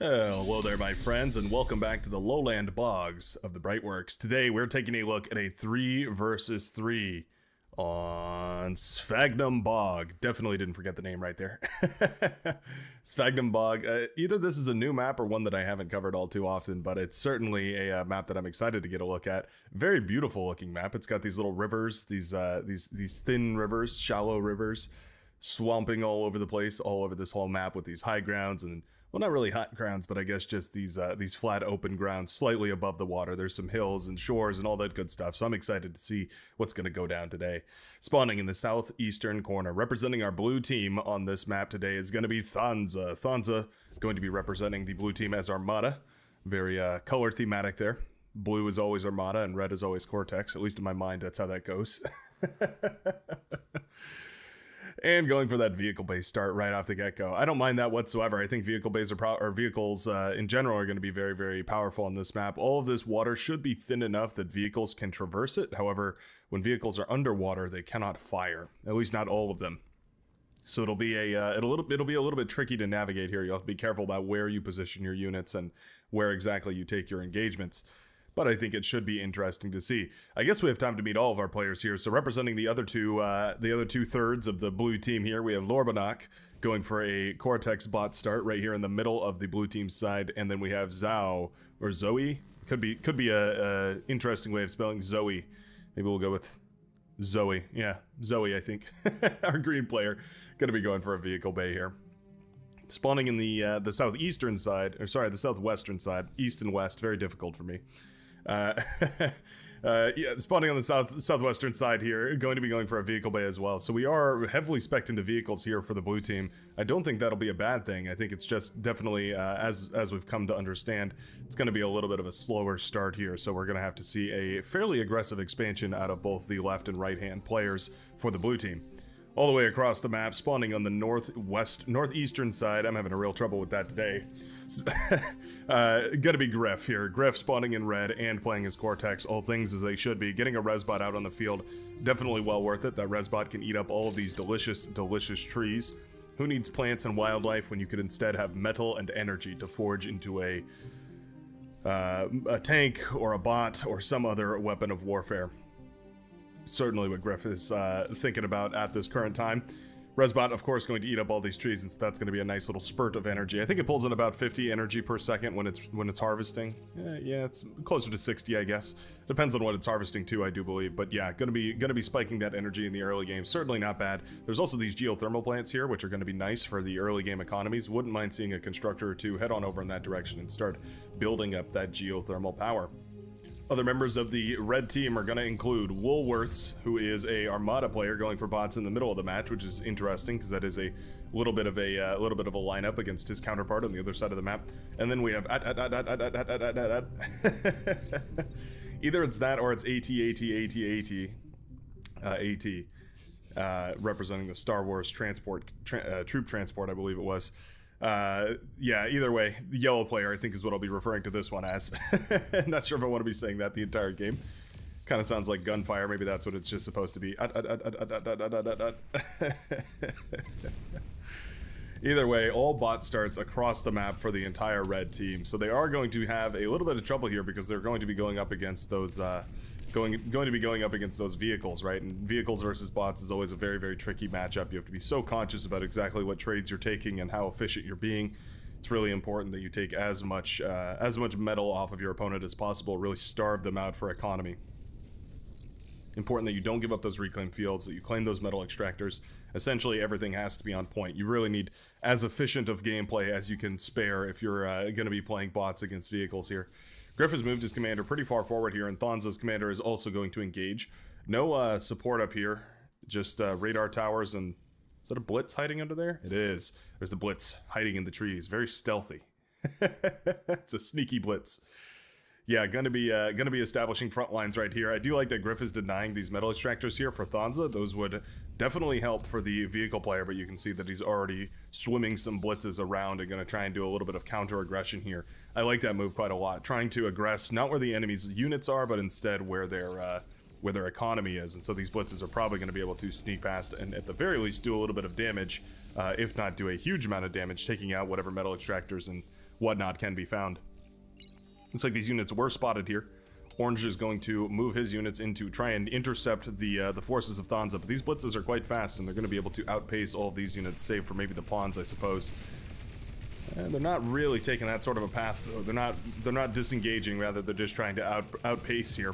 Hello there, my friends, and welcome back to the lowland bogs of the Brightworks. Today, we're taking a look at a 3 versus 3 on Sphagnum Bog. Definitely didn't forget the name right there. Sphagnum Bog. Either this is a new map or one that I haven't covered all too often, but it's certainly a map that I'm excited to get a look at. Very beautiful looking map. It's got these little rivers, these thin rivers, shallow rivers, swamping all over the place, all over this whole map with these high grounds and, well, not really high grounds, but I guess just these flat open grounds slightly above the water. There's some hills and shores and all that good stuff, so I'm excited to see what's going to go down today. Spawning in the southeastern corner, representing our blue team on this map today is going to be Thonza. Thonza going to be representing the blue team as Armada. Very color thematic there. Blue is always Armada and red is always Cortex. At least in my mind, that's how that goes. And going for that vehicle-based start right off the get-go. I don't mind that whatsoever. I think vehicle-based or vehicles in general are going to be very, very powerful on this map. All of this water should be thin enough that vehicles can traverse it. However, when vehicles are underwater, they cannot fire. At least not all of them. So it'll be it'll be a little bit tricky to navigate here. You'll have to be careful about where you position your units and where exactly you take your engagements. But I think it should be interesting to see. I guess we have time to meet all of our players here. So representing the other two thirds of the blue team here, we have Lorbanak going for a Cortex bot start right here in the middle of the blue team side, and then we have Zhao or Zoe. Could be a interesting way of spelling Zoe. Maybe we'll go with Zoe. Yeah, Zoe. I think our green player going to be going for a vehicle bay here. Spawning in the southeastern side, or sorry, the southwestern side, east and west. Very difficult for me. Yeah, spawning on the southwestern side here, going to be going for a vehicle bay as well. So we are heavily spec'd into vehicles here for the blue team. I don't think that'll be a bad thing. I think it's just definitely, as we've come to understand, it's going to be a little bit of a slower start here. So we're going to have to see a fairly aggressive expansion out of both the left and right hand players for the blue team. All the way across the map, spawning on the northeastern side. I'm having a real trouble with that today. Gonna be Griff here. Griff spawning in red and playing his Cortex, all things as they should be. Getting a Resbot out on the field, definitely well worth it. That Resbot can eat up all of these delicious, delicious trees. Who needs plants and wildlife when you could instead have metal and energy to forge into a tank or a bot or some other weapon of warfare? Certainly what Griff is thinking about at this current time. Resbot, of course, going to eat up all these trees, and so that's going to be a nice little spurt of energy. I think it pulls in about 50 energy per second when it's harvesting. Yeah, it's closer to 60, I guess. Depends on what it's harvesting too, I do believe. But yeah, gonna be spiking that energy in the early game. Certainly not bad. There's also these geothermal plants here, which are going to be nice for the early game economies. Wouldn't mind seeing a constructor or two head on over in that direction and start building up that geothermal power. Other members of the red team are going to include Woolworths, who is a Armada player going for bots in the middle of the match, which is interesting because that is a little bit of a lineup against his counterpart on the other side of the map. And then we have either it's that or it's AT representing the Star Wars troop transport, I believe it was. Yeah, either way, the yellow player, I think, is what I'll be referring to this one as. Not sure if I want to be saying that the entire game. Kind of sounds like gunfire. Maybe that's what it's just supposed to be. Either way, all bot starts across the map for the entire red team. So they are going to have a little bit of trouble here because they're going to be going up against those going to be going up against those vehicles, right? And vehicles versus bots is always a very, very tricky matchup. You have to be so conscious about exactly what trades you're taking and how efficient you're being. It's really important that you take as much metal off of your opponent as possible, really starve them out for economy. Important that you don't give up those reclaim fields, that you claim those metal extractors. Essentially, everything has to be on point. You really need as efficient of gameplay as you can spare if you're going to be playing bots against vehicles here. Griff has moved his commander pretty far forward here, and Thonza's commander is also going to engage. No support up here, just radar towers, and is that a Blitz hiding under there? It is. There's the Blitz hiding in the trees. Very stealthy. It's a sneaky Blitz. Yeah, gonna be establishing front lines right here. I do like that Griff is denying these metal extractors here for Thonza. Those would definitely help for the vehicle player, but you can see that he's already swimming some blitzes around and gonna try and do a little bit of counter aggression here. I like that move quite a lot. Trying to aggress not where the enemy's units are, but instead where their economy is. And so these blitzes are probably going to be able to sneak past and at the very least do a little bit of damage, if not do a huge amount of damage, taking out whatever metal extractors and whatnot can be found. Looks like these units were spotted here. Orange is going to move his units in to try and intercept the forces of Thonza, but these blitzes are quite fast, and they're going to be able to outpace all of these units, save for maybe the pawns, I suppose. And they're not really taking that sort of a path, though. They're not disengaging, rather they're just trying to outpace here.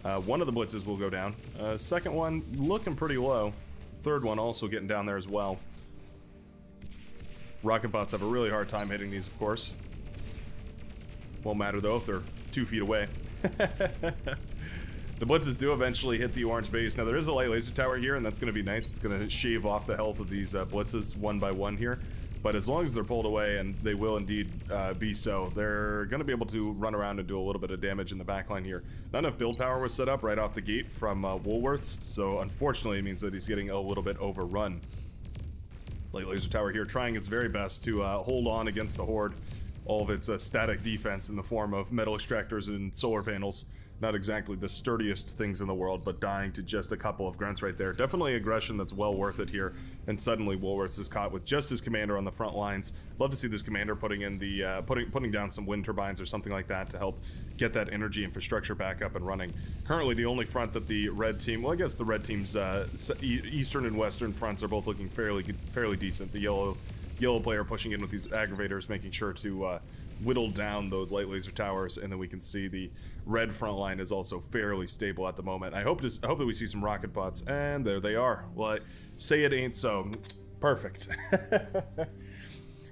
One of the blitzes will go down. Second one looking pretty low. Third one also getting down there as well. Rocket bots have a really hard time hitting these, of course. Won't matter though if they're 2 feet away. The blitzes do eventually hit the orange base. Now there is a light laser tower here, and that's going to be nice. It's going to shave off the health of these blitzes one by one here. But as long as they're pulled away, and they will indeed be so, they're going to be able to run around and do a little bit of damage in the backline here. Not enough build power was set up right off the gate from Woolworths, so unfortunately it means that he's getting a little bit overrun. Light laser tower here trying its very best to hold on against the horde. All of its static defense in the form of metal extractors and solar panels. Not exactly the sturdiest things in the world, but dying to just a couple of grunts right there. Definitely aggression that's well worth it here. And suddenly Woolworths is caught with just his commander on the front lines. Love to see this commander putting in the putting down some wind turbines or something like that to help get that energy infrastructure back up and running. Currently the only front that the red team, well I guess the red team's eastern and western fronts are both looking fairly decent. The yellow player pushing in with these aggravators, making sure to whittle down those light laser towers, and then we can see the red front line is also fairly stable at the moment. I hope that we see some rocket bots, and there they are. Well, I say it ain't so. Perfect.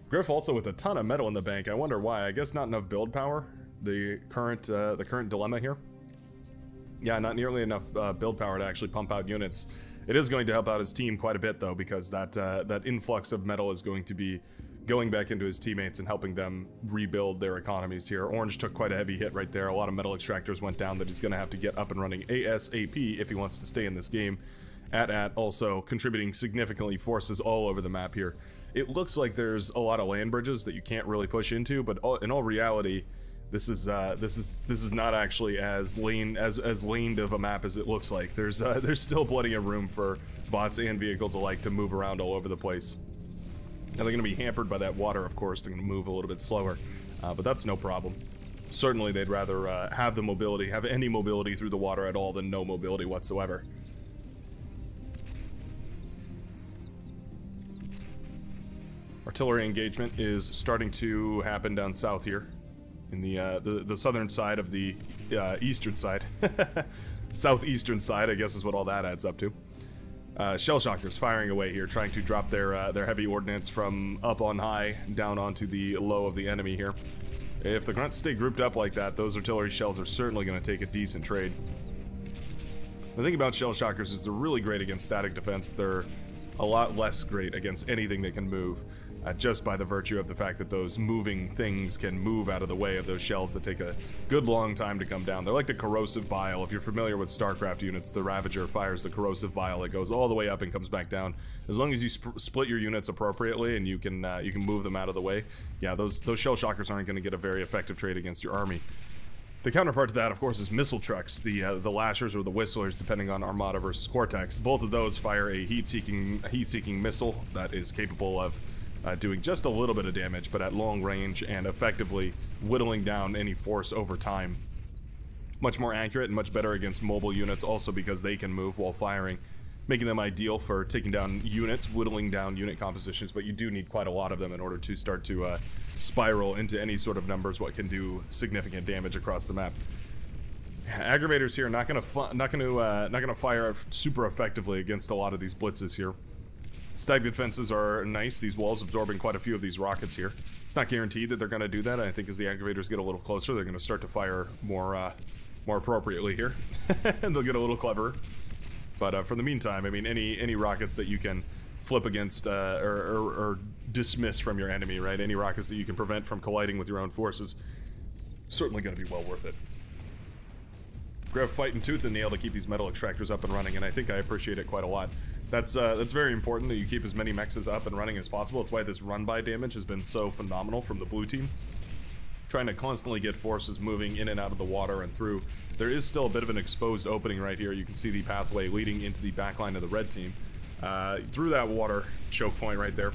Griff also with a ton of metal in the bank. I wonder why. I guess not enough build power. The current dilemma here. Yeah, not nearly enough build power to actually pump out units. It is going to help out his team quite a bit, though, because that influx of metal is going to be going back into his teammates and helping them rebuild their economies here. Orange took quite a heavy hit right there. A lot of metal extractors went down that he's going to have to get up and running ASAP if he wants to stay in this game. AT also contributing significantly forces all over the map here. It looks like there's a lot of land bridges that you can't really push into, but in all reality, this is not actually as laned of a map as it looks like. There's still plenty of room for bots and vehicles alike to move around all over the place. Now they're going to be hampered by that water, of course. They're going to move a little bit slower, but that's no problem. Certainly they'd rather have the mobility, have any mobility through the water at all than no mobility whatsoever. Artillery engagement is starting to happen down south here. In the southern side of the eastern side. Southeastern side, I guess is what all that adds up to. Shell shockers firing away here, trying to drop their heavy ordnance from up on high down onto the low of the enemy here. If the grunts stay grouped up like that, those artillery shells are certainly going to take a decent trade. The thing about shell shockers is they're really great against static defense. They're a lot less great against anything that can move. Just by the virtue of the fact that those moving things can move out of the way of those shells that take a good long time to come down. They're like the corrosive bile. If you're familiar with StarCraft units, the Ravager fires the corrosive bile that goes all the way up and comes back down. As long as you split your units appropriately and you can move them out of the way, yeah, those shell shockers aren't going to get a very effective trade against your army. The counterpart to that, of course, is missile trucks, the lashers or the whistlers, depending on Armada versus Cortex. Both of those fire a heat-seeking missile that is capable of doing just a little bit of damage, but at long range and effectively whittling down any force over time. Much more accurate and much better against mobile units, also because they can move while firing, making them ideal for taking down units, whittling down unit compositions, but you do need quite a lot of them in order to start to spiral into any sort of numbers what can do significant damage across the map. Aggravators here not gonna fire super effectively against a lot of these blitzes here. Static defenses are nice, these walls absorbing quite a few of these rockets here. It's not guaranteed that they're going to do that. I think as the aggravators get a little closer, they're going to start to fire more appropriately here. And they'll get a little cleverer. But for the meantime, I mean, any rockets that you can flip against or dismiss from your enemy, right? Any rockets that you can prevent from colliding with your own forces, certainly going to be well worth it. Grab fighting tooth and nail to keep these metal extractors up and running, and I think I appreciate it quite a lot. That's very important that you keep as many mexes up and running as possible. It's why this run-by damage has been so phenomenal from the blue team. Trying to constantly get forces moving in and out of the water and through. There is still a bit of an exposed opening right here. You can see the pathway leading into the backline of the red team. Through that water choke point right there.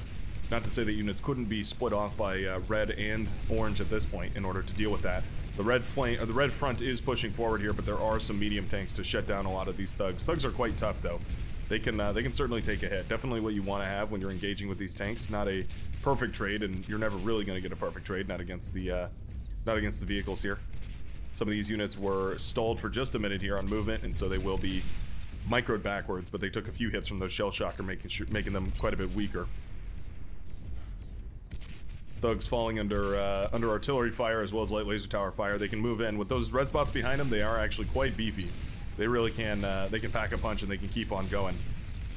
Not to say that units couldn't be split off by red and orange at this point in order to deal with that. The red front is pushing forward here, but there are some medium tanks to shut down a lot of these thugs. Thugs are quite tough though. They can certainly take a hit. Definitely what you want to have when you're engaging with these tanks. Not a perfect trade, and you're never really going to get a perfect trade. Not against the vehicles here. Some of these units were stalled for just a minute here on movement, and so they will be microed backwards. But they took a few hits from those shell shocker, making them quite a bit weaker. Thugs falling under artillery fire as well as light laser tower fire. They can move in with those red spots behind them. They are actually quite beefy. They really can. They can pack a punch and they can keep on going.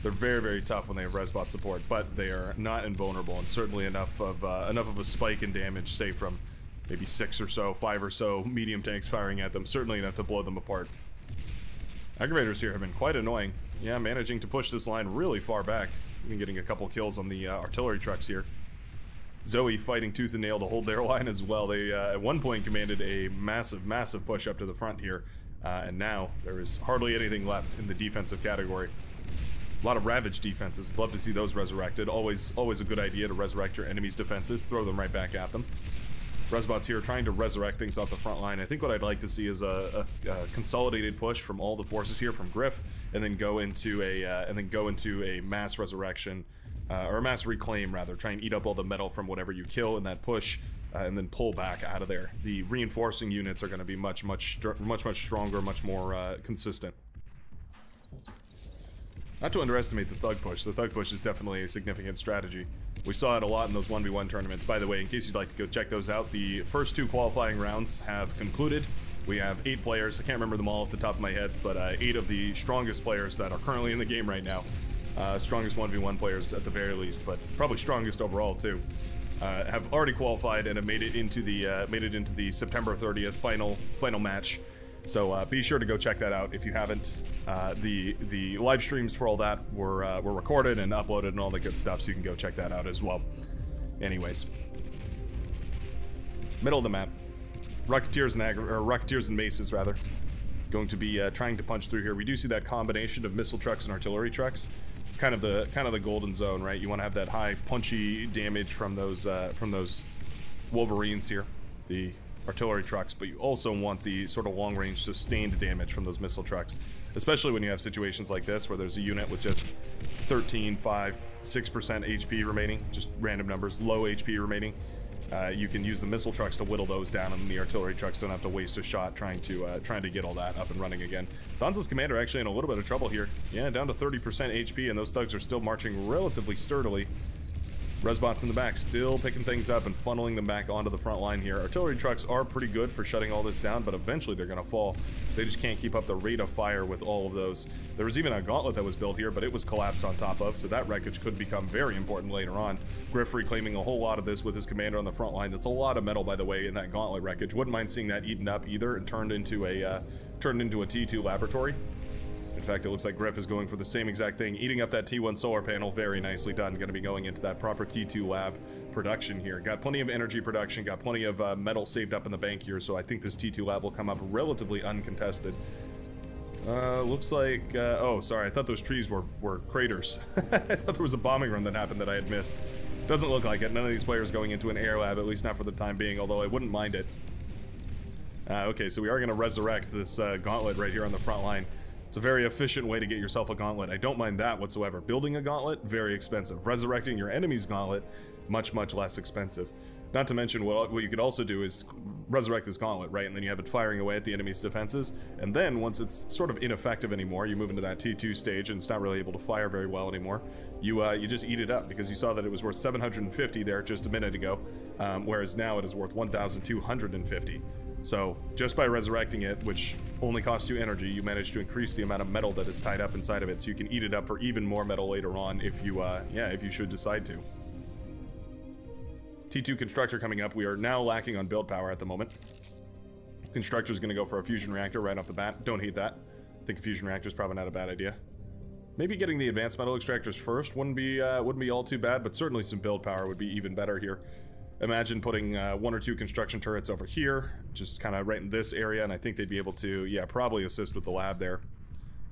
They're very, very tough when they have red spot support, but they are not invulnerable, and certainly enough of a spike in damage, say from maybe 5 or so medium tanks firing at them. Certainly enough to blow them apart. Aggravators here have been quite annoying. Yeah, managing to push this line really far back. Even getting a couple kills on the artillery trucks here. Zoe fighting tooth and nail to hold their line as well. They at one point commanded a massive, massive push up to the front here, and now there is hardly anything left in the defensive category. A lot of ravaged defenses. Love to see those resurrected. Always a good idea to resurrect your enemy's defenses. Throw them right back at them. Resbots here trying to resurrect things off the front line. I think what I'd like to see is a consolidated push from all the forces here from Griff, and then go into a mass resurrection. Or a mass reclaim, rather. Try and eat up all the metal from whatever you kill in that push, and then pull back out of there. The reinforcing units are going to be much stronger, much more consistent. Not to underestimate the thug push. The thug push is definitely a significant strategy. We saw it a lot in those 1v1 tournaments. By the way, in case you'd like to go check those out, the first 2 qualifying rounds have concluded. We have 8 players. I can't remember them all off the top of my head, but 8 of the strongest players that are currently in the game right now. Strongest 1v1 players at the very least, but probably strongest overall too, have already qualified and have made it into the September 30th final match. So be sure to go check that out if you haven't. The live streams for all that were recorded and uploaded and all the good stuff, so you can go check that out as well. Anyways, middle of the map, Rocketeers and Maces rather, going to be trying to punch through here. We do see that combination of missile trucks and artillery trucks. It's kind of the golden zone, right? You want to have that high punchy damage from those Wolverines here, the artillery trucks, but you also want the sort of long-range sustained damage from those missile trucks, especially when you have situations like this where there's a unit with just 13, 5, 6% HP remaining, just random numbers, low HP remaining. You can use the missile trucks to whittle those down, and the artillery trucks don't have to waste a shot trying to get all that up and running again. Donza's commander actually in a little bit of trouble here. Yeah, down to 30% HP, and those thugs are still marching relatively sturdily. Resbots in the back still picking things up and funneling them back onto the front line here. Artillery trucks are pretty good for shutting all this down, but eventually they're going to fall. They just can't keep up the rate of fire with all of those. There was even a gauntlet that was built here, but it was collapsed on top of, so that wreckage could become very important later on. Griff reclaiming a whole lot of this with his commander on the front line. That's a lot of metal, by the way, in that gauntlet wreckage. Wouldn't mind seeing that eaten up either and turned into a T2 laboratory. In fact, it looks like Griff is going for the same exact thing, eating up that T1 solar panel. Very nicely done. Going to be going into that proper T2 lab production here. Got plenty of energy production, got plenty of metal saved up in the bank here, so I think this T2 lab will come up relatively uncontested. Looks like, oh, sorry, I thought those trees were craters. I thought there was a bombing run that happened that I had missed. Doesn't look like it. None of these players going into an air lab, at least not for the time being, although I wouldn't mind it. Okay, so we are going to resurrect this gauntlet right here on the front line. It's a very efficient way to get yourself a gauntlet. I don't mind that whatsoever. Building a gauntlet, very expensive. Resurrecting your enemy's gauntlet, much, much less expensive. Not to mention, what you could also do is resurrect this gauntlet, right? And then you have it firing away at the enemy's defenses. And then, once it's sort of ineffective anymore, you move into that T2 stage and it's not really able to fire very well anymore. You just eat it up, because you saw that it was worth 750 there just a minute ago, whereas now it is worth 1,250. So, just by resurrecting it, which only costs you energy, you manage to increase the amount of metal that is tied up inside of it, so you can eat it up for even more metal later on if you, if you should decide to. T2 Constructor coming up. We are now lacking on build power at the moment. Constructor's gonna go for a fusion reactor right off the bat. Don't hate that. I think a fusion reactor is probably not a bad idea. Maybe getting the advanced metal extractors first wouldn't be all too bad, but certainly some build power would be even better here. Imagine putting 1 or 2 construction turrets over here, just kind of right in this area, and I think they'd be able to, yeah, probably assist with the lab there.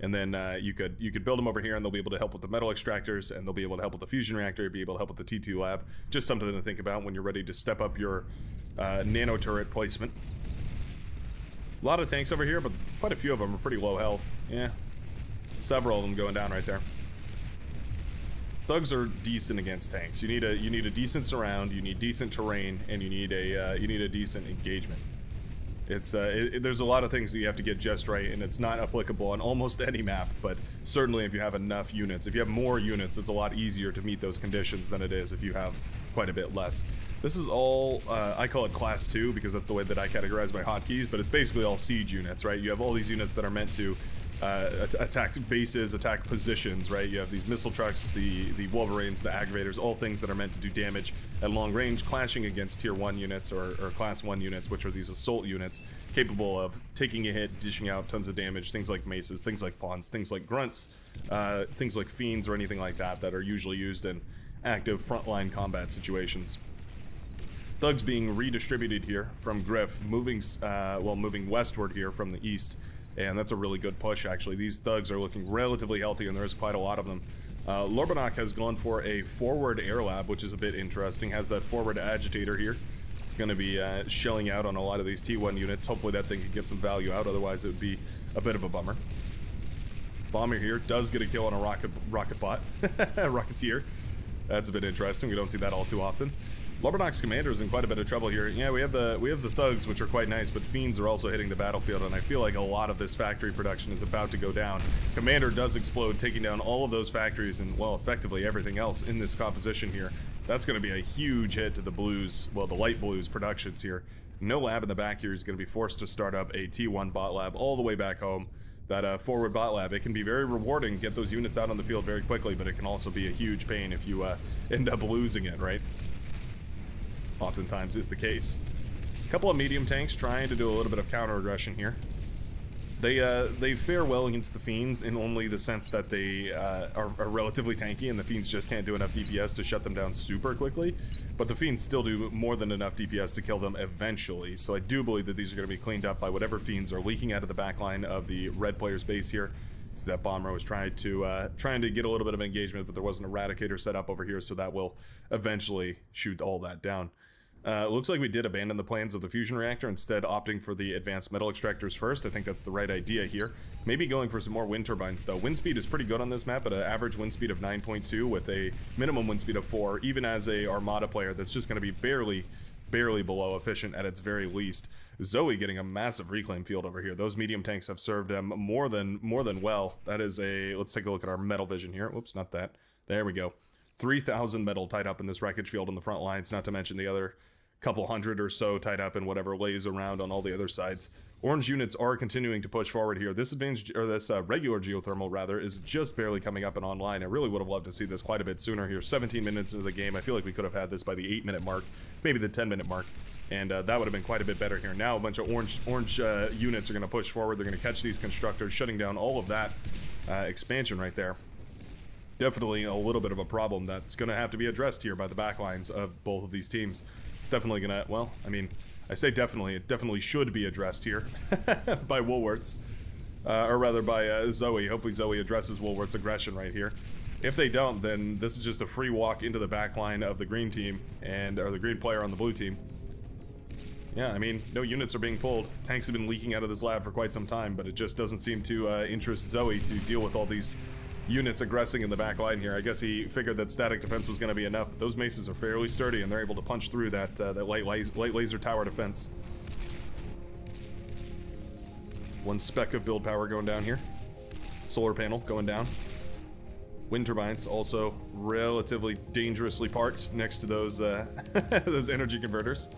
and then you could build them over here, and they'll be able to help with the metal extractors, and they'll be able to help with the fusion reactor, be able to help with the T2 lab. Just something to think about when you're ready to step up your nano turret placement. A lot of tanks over here, but quite a few of them are pretty low health. Yeah, several of them going down right there. Thugs are decent against tanks. You need a decent surround, you need decent terrain, and you need a decent engagement. It's there's a lot of things that you have to get just right, and it's not applicable on almost any map, but certainly if you have enough units. If you have more units, it's a lot easier to meet those conditions than it is if you have quite a bit less. This is all, I call it class 2 because that's the way that I categorize my hotkeys, but it's basically all siege units, right? You have all these units that are meant to attack bases, attack positions, right? You have these missile trucks, the Wolverines, the aggravators, all things that are meant to do damage at long range, clashing against tier 1 units or class 1 units, which are these assault units capable of taking a hit, dishing out tons of damage, things like maces, things like pawns, things like grunts, things like fiends or anything like that that are usually used in active frontline combat situations. Thugs being redistributed here from Griff, moving westward here from the east, and that's a really good push actually. These thugs are looking relatively healthy, and there's quite a lot of them. Lorbanok has gone for a forward air lab, which is a bit interesting. Has that forward agitator here. Going to be shelling out on a lot of these T1 units. Hopefully that thing can get some value out, otherwise it would be a bit of a bummer. Bomber here does get a kill on a rocket bot, Rocketeer. That's a bit interesting. We don't see that all too often. Lorbanok's commander is in quite a bit of trouble here. Yeah, we have the thugs, which are quite nice, but fiends are also hitting the battlefield, and I feel like a lot of this factory production is about to go down. Commander does explode, taking down all of those factories and, well, effectively everything else in this composition here. That's going to be a huge hit to the blues, well, the light blues productions here. No lab in the back here is going to be forced to start up a T1 bot lab all the way back home. That forward bot lab, it can be very rewarding, get those units out on the field very quickly, but it can also be a huge pain if you end up losing it, right? Oftentimes is the case. A couple of medium tanks trying to do a little bit of counter aggression here. They fare well against the fiends in only the sense that they are relatively tanky, and the fiends just can't do enough DPS to shut them down super quickly. But the fiends still do more than enough DPS to kill them eventually. So I do believe that these are going to be cleaned up by whatever fiends are leaking out of the backline of the red player's base here. So that bomber was trying to get a little bit of engagement, but there was an eradicator set up over here, so that will eventually shoot all that down. Looks like we did abandon the plans of the fusion reactor, instead opting for the advanced metal extractors first. I think that's the right idea here. Maybe going for some more wind turbines though. Wind speed is pretty good on this map, at an average wind speed of 9.2 with a minimum wind speed of 4, even as a Armada player that's just going to be barely below efficient at its very least. Zoe getting a massive reclaim field over here. Those medium tanks have served him more than well. That is a, let's take a look at our metal vision here. Whoops, not that. There we go. 3,000 metal tied up in this wreckage field on the front lines, not to mention the other couple hundred or so tied up in whatever lays around on all the other sides. Orange units are continuing to push forward here. This advanced, or this regular geothermal rather, is just barely coming up and online. I really would have loved to see this quite a bit sooner here. 17 minutes into the game. I feel like we could have had this by the 8-minute mark, maybe the 10-minute mark, and that would have been quite a bit better here. Now a bunch of orange units are going to push forward. They're going to catch these constructors, shutting down all of that expansion right there. Definitely a little bit of a problem that's going to have to be addressed here by the backlines of both of these teams. It's definitely gonna, well, I mean, I say definitely, it definitely should be addressed here by Woolworths, or rather by Zoe. Hopefully Zoe addresses Woolworths' aggression right here. If they don't, then this is just a free walk into the back line of the green team, or the green player on the blue team. Yeah, I mean, no units are being pulled. Tanks have been leaking out of this lab for quite some time, but it just doesn't seem to interest Zoe to deal with all these units aggressing in the back line here. I guess he figured that static defense was going to be enough, but those maces are fairly sturdy, and they're able to punch through that light laser tower defense. One speck of build power going down here. Solar panel going down. Wind turbines also relatively dangerously parked next to those those energy converters.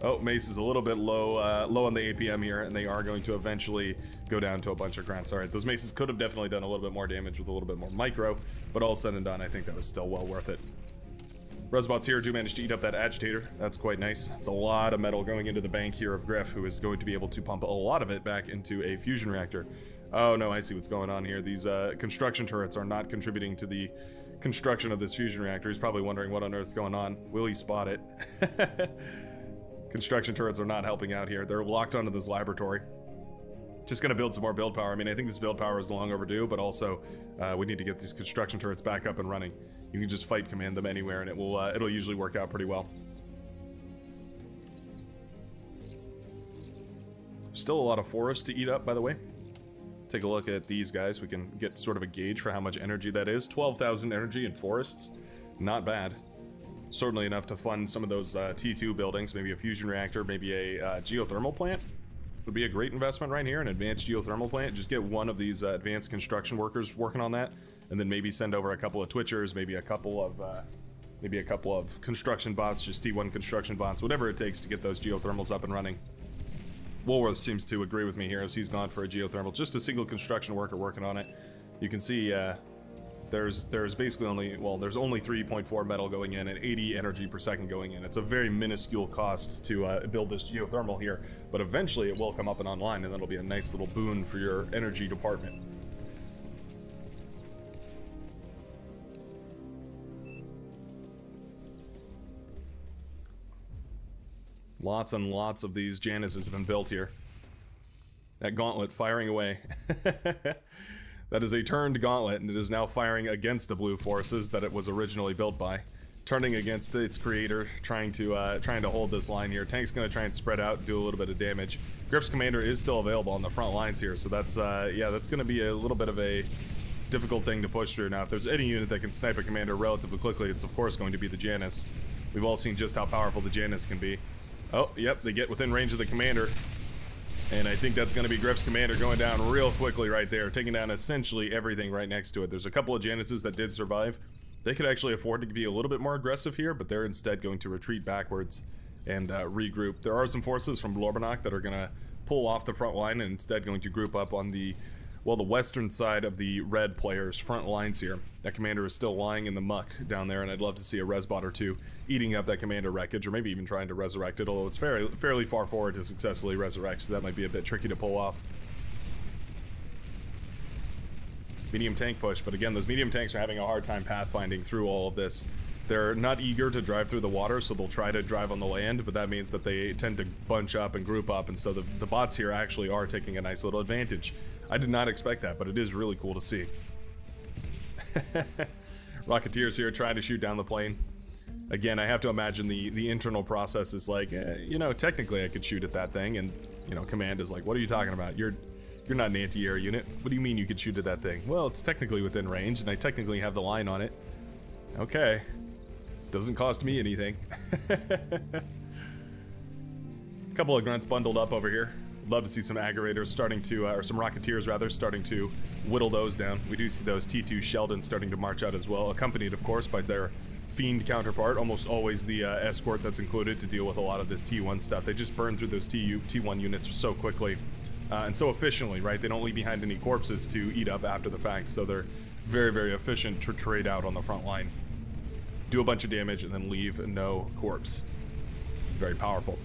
Oh, Mace is a little bit low on the APM here, and they are going to eventually go down to a bunch of grunts. All right, those Maces could have definitely done a little bit more damage with a little bit more micro, but all said and done, I think that was still well worth it. Resbots here do manage to eat up that agitator. That's quite nice. It's a lot of metal going into the bank here of Griff, who is going to be able to pump a lot of it back into a fusion reactor. Oh no, I see what's going on here. These construction turrets are not contributing to the construction of this fusion reactor. He's probably wondering what on earth's going on. Will he spot it? Construction turrets are not helping out here. They're locked onto this laboratory. Just gonna build some more build power. I mean, I think this build power is long overdue, but also we need to get these construction turrets back up and running. You can just fight command them anywhere, and it'll usually work out pretty well. Still a lot of forest to eat up, by the way. Take a look at these guys. We can get sort of a gauge for how much energy that is. 12,000 energy in forests. Not bad. Certainly enough to fund some of those T2 buildings. Maybe a fusion reactor, maybe a geothermal plant. Would be a great investment right here, an advanced geothermal plant. Just get one of these advanced construction workers working on that, and then maybe send over a couple of Twitchers, maybe a couple of construction bots, just T1 construction bots, whatever it takes to get those geothermals up and running. Woolworth seems to agree with me here as he's gone for a geothermal. Just a single construction worker working on it. You can see there's basically only, well, there's only 3.4 metal going in and 80 energy per second going in. It's a very minuscule cost to build this geothermal here, but eventually it will come up and online, and that'll be a nice little boon for your energy department. Lots and lots of these Janices have been built here. That gauntlet firing away. That is a turned gauntlet, and it is now firing against the blue forces that it was originally built by. Turning against its creator, trying to hold this line here. Tank's gonna try and spread out, do a little bit of damage. Griff's commander is still available on the front lines here, so that's yeah, that's gonna be a little bit of a difficult thing to push through. Now, if there's any unit that can snipe a commander relatively quickly, it's of course going to be the Janus. We've all seen just how powerful the Janus can be. Oh, yep, they get within range of the commander. And I think that's going to be Griff's commander going down real quickly right there, taking down essentially everything right next to it. There's a couple of Januses that did survive. They could actually afford to be a little bit more aggressive here, but they're instead going to retreat backwards and regroup. There are some forces from Lorbanok that are going to pull off the front line and instead going to group up on the, well, the western side of the red players' front lines here. That commander is still lying in the muck down there, and I'd love to see a resbot or two eating up that commander wreckage, or maybe even trying to resurrect it, although it's fairly far forward to successfully resurrect, so that might be a bit tricky to pull off. Medium tank push, but again, those medium tanks are having a hard time pathfinding through all of this. They're not eager to drive through the water, so they'll try to drive on the land, but that means that they tend to bunch up and group up, and so the bots here actually are taking a nice little advantage. I did not expect that, but it is really cool to see. Rocketeers here trying to shoot down the plane. Again, I have to imagine the internal process is like, you know, technically I could shoot at that thing, and, you know, command is like, what are you talking about? You're not an anti-air unit. What do you mean you could shoot at that thing? Well, it's technically within range, and I technically have the line on it. Okay. Doesn't cost me anything. Couple of grunts bundled up over here. Love to see some aggravators starting to, or some Rocketeers rather, starting to whittle those down. We do see those T2 Sheldons starting to march out as well, accompanied, of course, by their Fiend counterpart, almost always the escort that's included to deal with a lot of this T1 stuff. They just burn through those T1 units so quickly and so efficiently, right? They don't leave behind any corpses to eat up after the fact, so they're very, very efficient to trade out on the front line. Do a bunch of damage and then leave no corpse. Very powerful.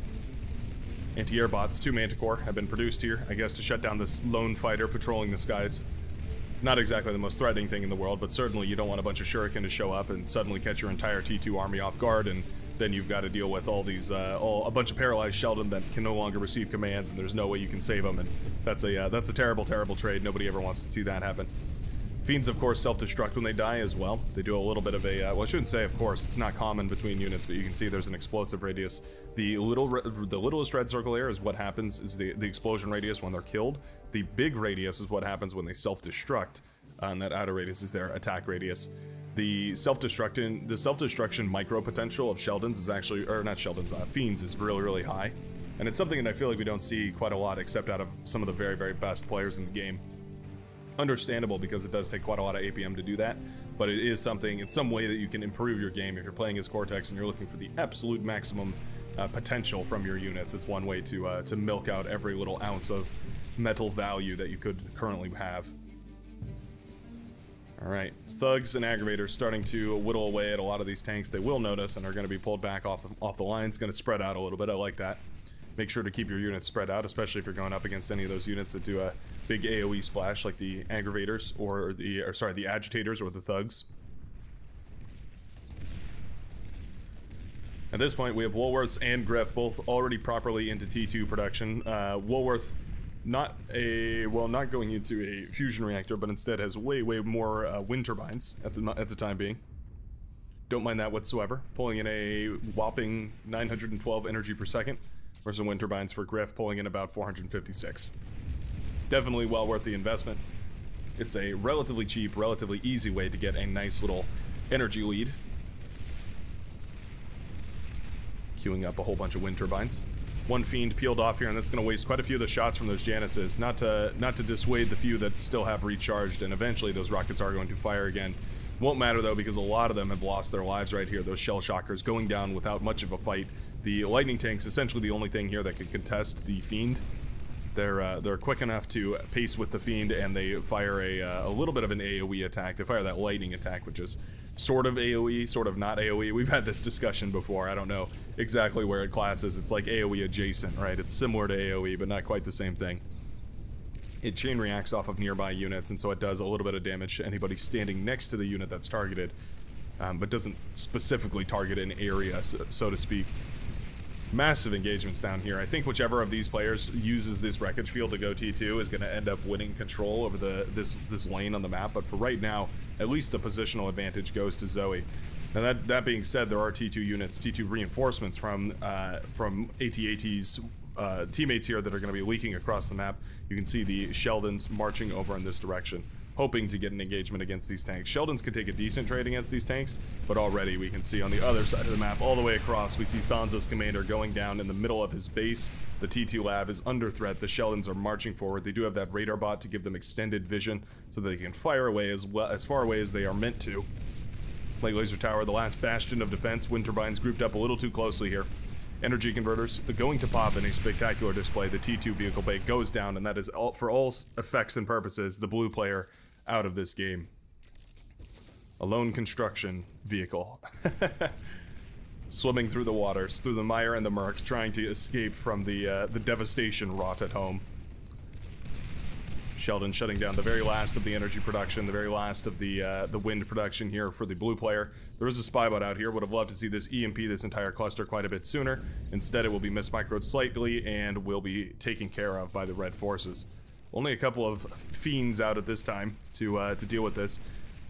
Anti-air bots, 2 Manticore, have been produced here, I guess, to shut down this lone fighter patrolling the skies. Not exactly the most threatening thing in the world, but certainly you don't want a bunch of Shuriken to show up and suddenly catch your entire T2 army off guard, and then you've got to deal with all these, a bunch of paralyzed Sheldon that can no longer receive commands, and there's no way you can save them, and that's a terrible, terrible trade. Nobody ever wants to see that happen. Fiends, of course, self-destruct when they die as well. They do a little bit of a, well, I shouldn't say, of course, it's not common between units, but you can see there's an explosive radius. The littlest red circle here is what happens, is the explosion radius when they're killed. The big radius is what happens when they self-destruct, and that outer radius is their attack radius. The self-destruction micro potential of Sheldons is actually, or not Sheldons, Fiends is really, really high. And it's something that I feel like we don't see quite a lot, except out of some of the very, very best players in the game. Understandable, because it does take quite a lot of APM to do that, but it is something, it's some way that you can improve your game if you're playing as Cortex and you're looking for the absolute maximum potential from your units. It's one way to milk out every little ounce of metal value that you could currently have. Alright, thugs and aggravators starting to whittle away at a lot of these tanks. They will notice and are going to be pulled back off the line. It's going to spread out a little bit. I like that. Make sure to keep your units spread out, especially if you're going up against any of those units that do a big AoE splash, like the aggravators or the agitators or the thugs. At this point, we have Woolworths and Griff both already properly into T2 production. Woolworth not going into a fusion reactor, but instead has way more wind turbines at the time being. Don't mind that whatsoever. Pulling in a whopping 912 energy per second, versus wind turbines for Griff pulling in about 456. Definitely well worth the investment. It's a relatively cheap, relatively easy way to get a nice little energy lead. Queuing up a whole bunch of wind turbines. One Fiend peeled off here, and that's going to waste quite a few of the shots from those Janices. Not to dissuade the few that still have recharged, and eventually those rockets are going to fire again. Won't matter though, because a lot of them have lost their lives right here. Those shell shockers going down without much of a fight. The lightning tank's essentially the only thing here that can contest the Fiend. They're quick enough to pace with the Fiend, and they fire a little bit of an AoE attack. They fire that lightning attack, which is sort of AoE, sort of not AoE. We've had this discussion before. I don't know exactly where it classes. It's like AoE adjacent, right? It's similar to AoE, but not quite the same thing. It chain reacts off of nearby units, and so it does a little bit of damage to anybody standing next to the unit that's targeted, but doesn't specifically target an area, so to speak. Massive engagements down here. I think whichever of these players uses this wreckage field to go T2 is going to end up winning control over this lane on the map, but for right now, at least the positional advantage goes to Zoe. Now that being said, there are T2 units, T2 reinforcements from AT-AT's teammates here that are going to be leaking across the map. You can see the Sheldons marching over in this direction, hoping to get an engagement against these tanks. Sheldons can take a decent trade against these tanks, but already we can see on the other side of the map, all the way across, we see Thonza's commander going down in the middle of his base. The T2 lab is under threat. The Sheldons are marching forward. They do have that radar bot to give them extended vision so that they can fire away as far away as they are meant to. Light Laser Tower, the last bastion of defense. Wind turbines grouped up a little too closely here. Energy converters going to pop in a spectacular display. The T2 vehicle bay goes down, and that is all, for all effects and purposes, the blue player out of this game. A lone construction vehicle. Swimming through the waters, through the mire and the murk, trying to escape from the devastation wrought at home. Sheldon shutting down the very last of the energy production, the very last of the wind production here for the blue player. There is a spy bot out here. Would have loved to see this EMP this entire cluster quite a bit sooner. Instead, it will be mismicroed slightly and will be taken care of by the red forces. Only a couple of Fiends out at this time to deal with this.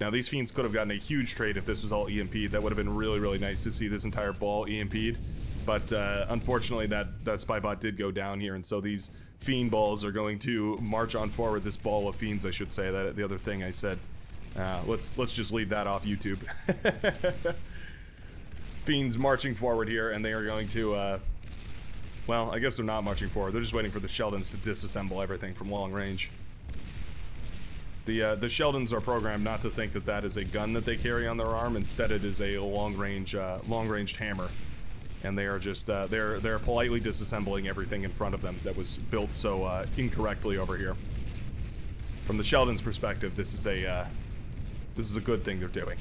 Now, these Fiends could have gotten a huge trade if this was all EMP'd. That would have been really nice to see this entire ball EMP'd. But unfortunately, that spy bot did go down here, and so these Fiend balls are going to march on forward. This ball of Fiends, I should say. That the other thing I said. Let's just leave that off YouTube. Fiends marching forward here, and they are going to. Well, I guess they're not marching forward. They're just waiting for the Sheldons to disassemble everything from long range. The Sheldons are programmed not to think that that is a gun that they carry on their arm. Instead, it is a long-ranged hammer. And they are just they're politely disassembling everything in front of them that was built so incorrectly over here. From the Sheldons' perspective, this is a good thing they're doing.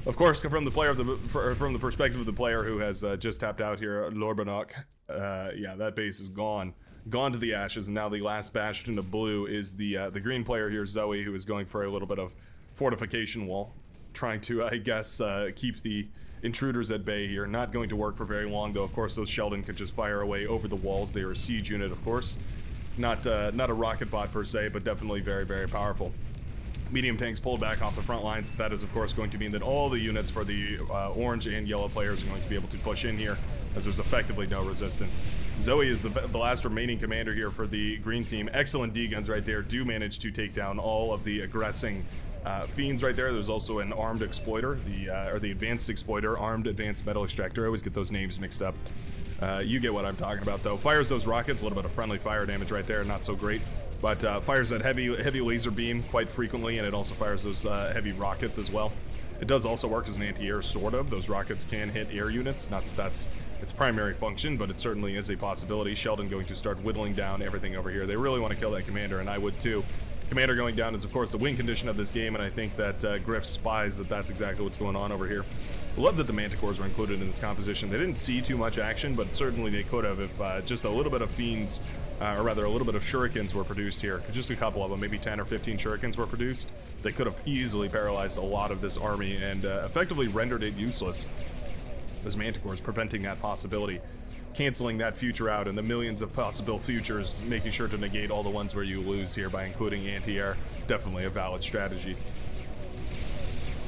Of course, from the perspective of the player who has just tapped out here, Lorbanok, yeah, that base is gone to the ashes, and now the last bastion of blue is the green player here, Zoe, who is going for a little bit of fortification wall, trying to, I guess, keep the intruders at bay here. Not going to work for very long, though. Of course, those Sheldon could just fire away over the walls. They are a siege unit, of course. Not a rocket bot per se, but definitely very powerful. Medium tanks pulled back off the front lines, but that is, of course, going to mean that all the units for the orange and yellow players are going to be able to push in here, as there's effectively no resistance. Zoe is the last remaining commander here for the green team. Excellent D-guns right there. Do manage to take down all of the aggressing Fiends right there. There's also an armed exploiter, or the advanced exploiter, armed advanced metal extractor. I always get those names mixed up. You get what I'm talking about, though. Fires those rockets, a little bit of friendly fire damage right there, not so great. But fires that heavy laser beam quite frequently, and it also fires those heavy rockets as well. It does also work as an anti-air, sort of. Those rockets can hit air units. Not that that's its primary function, but it certainly is a possibility. Sheldon going to start whittling down everything over here. They really want to kill that commander, and I would too. Commander going down is, of course, the win condition of this game, and I think that Griff spies that that's exactly what's going on over here. I love that the Manticores were included in this composition. They didn't see too much action, but certainly they could have if just a little bit of Fiends, or rather a little bit of Shurikens were produced here. Just a couple of them, maybe 10 or 15 Shurikens were produced. They could have easily paralyzed a lot of this army and effectively rendered it useless. Those Manticores preventing that possibility. canceling that future out and the millions of possible futures, making sure to negate all the ones where you lose here by including anti-air. Definitely a valid strategy.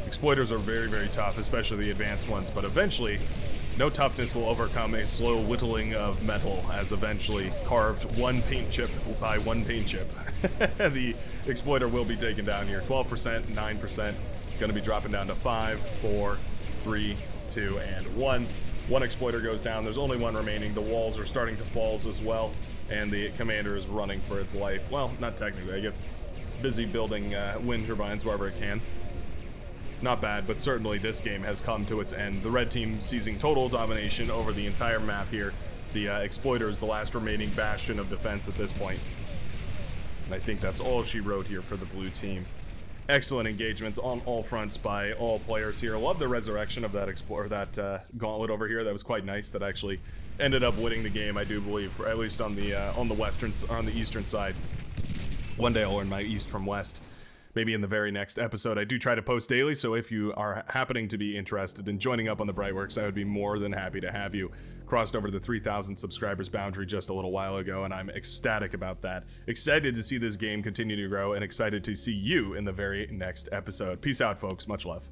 Exploiters are very, very tough, especially the advanced ones, but eventually no toughness will overcome a slow whittling of metal, as eventually carved one paint chip by one paint chip. The exploiter will be taken down here. 12%, 9%, going to be dropping down to 5, 4, 3, 2, and 1. One exploiter goes down. There's only one remaining. The walls are starting to fall as well, and the commander is running for its life. Well, not technically. I guess it's busy building wind turbines wherever it can. Not bad, but certainly this game has come to its end. The red team seizing total domination over the entire map here. The exploiter is the last remaining bastion of defense at this point. And I think that's all she wrote here for the blue team. Excellent engagements on all fronts by all players here. Love the resurrection of that gauntlet over here. That was quite nice. That actually ended up winning the game, I do believe, at least on the eastern side. One day I'll learn my east from west. Maybe in the very next episode. I do try to post daily, so if you are happening to be interested in joining up on the Brightworks, I would be more than happy to have you. Crossed over the 3,000 subscribers boundary just a little while ago, and I'm ecstatic about that. Excited to see this game continue to grow, and excited to see you in the very next episode. Peace out, folks. Much love.